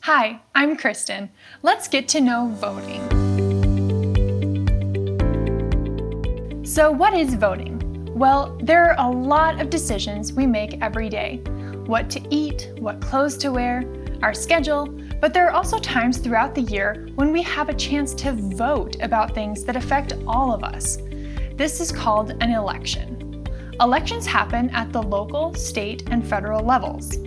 Hi, I'm Kristen. Let's get to know voting. So what is voting? Well, there are a lot of decisions we make every day. What to eat, what clothes to wear, our schedule, but there are also times throughout the year when we have a chance to vote about things that affect all of us. This is called an election. Elections happen at the local, state, and federal levels.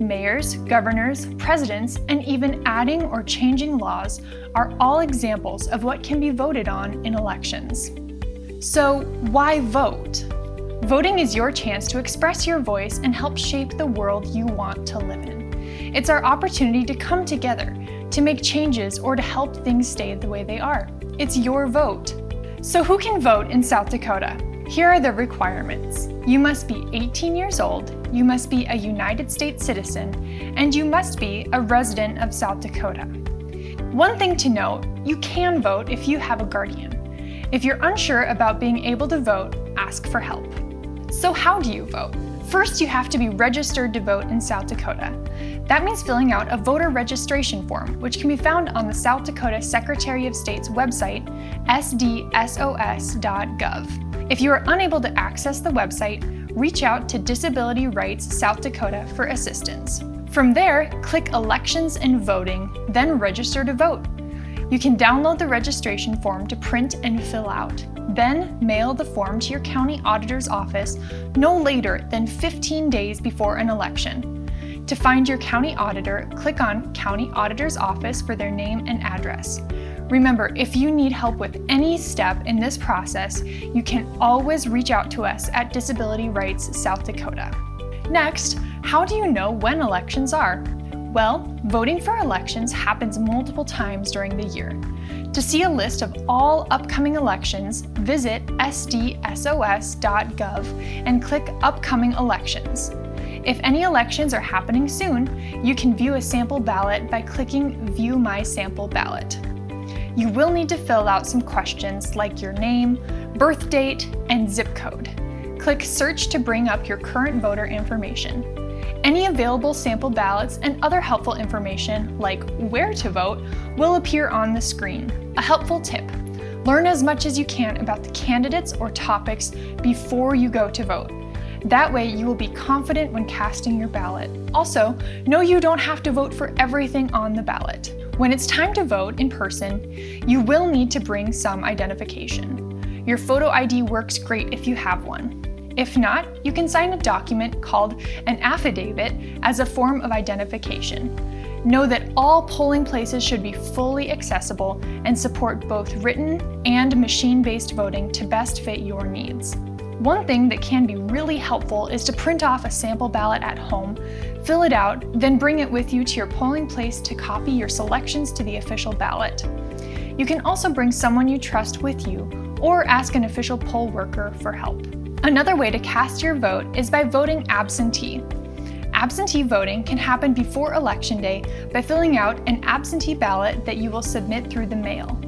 Mayors, governors, presidents, and even adding or changing laws are all examples of what can be voted on in elections. So why vote? Voting is your chance to express your voice and help shape the world you want to live in. It's our opportunity to come together, to make changes, or to help things stay the way they are. It's your vote. So who can vote in South Dakota? Here are the requirements. You must be 18 years old, you must be a United States citizen, and you must be a resident of South Dakota. One thing to note, you can vote if you have a guardian. If you're unsure about being able to vote, ask for help. So how do you vote? First, you have to be registered to vote in South Dakota. That means filling out a voter registration form, which can be found on the South Dakota Secretary of State's website, sdsos.gov. If you are unable to access the website, reach out to Disability Rights South Dakota for assistance. From there, click Elections and Voting, then register to vote. You can download the registration form to print and fill out. Then mail the form to your county auditor's office no later than 15 days before an election. To find your county auditor, click on County Auditor's Office for their name and address. Remember, if you need help with any step in this process, you can always reach out to us at Disability Rights South Dakota. Next, how do you know when elections are? Well, voting for elections happens multiple times during the year. To see a list of all upcoming elections, visit sdsos.gov and click Upcoming Elections. If any elections are happening soon, you can view a sample ballot by clicking View My Sample Ballot. You will need to fill out some questions like your name, birth date, and zip code. Click Search to bring up your current voter information. Any available sample ballots and other helpful information, like where to vote, will appear on the screen. A helpful tip: learn as much as you can about the candidates or topics before you go to vote. That way you will be confident when casting your ballot. Also, know you don't have to vote for everything on the ballot. When it's time to vote in person, you will need to bring some identification. Your photo ID works great if you have one. If not, you can sign a document called an affidavit as a form of identification. Know that all polling places should be fully accessible and support both written and machine-based voting to best fit your needs. One thing that can be really helpful is to print off a sample ballot at home, fill it out, then bring it with you to your polling place to copy your selections to the official ballot. You can also bring someone you trust with you or ask an official poll worker for help. Another way to cast your vote is by voting absentee. Absentee voting can happen before Election Day by filling out an absentee ballot that you will submit through the mail.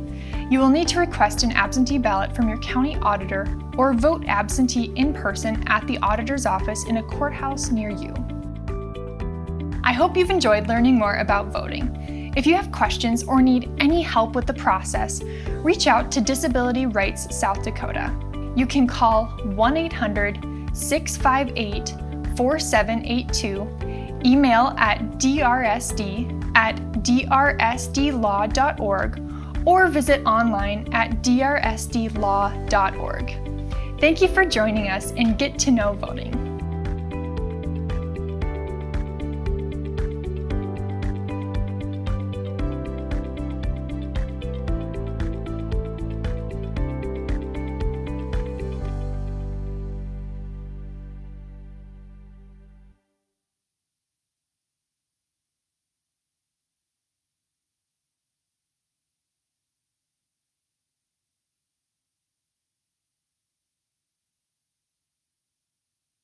You will need to request an absentee ballot from your county auditor or vote absentee in person at the auditor's office in a courthouse near you. I hope you've enjoyed learning more about voting. If you have questions or need any help with the process, reach out to Disability Rights South Dakota. You can call 1-800-658-4782, email at drsd@drsdlaw.org, or visit online at drsdlaw.org. Thank you for joining us in Get to Know Voting.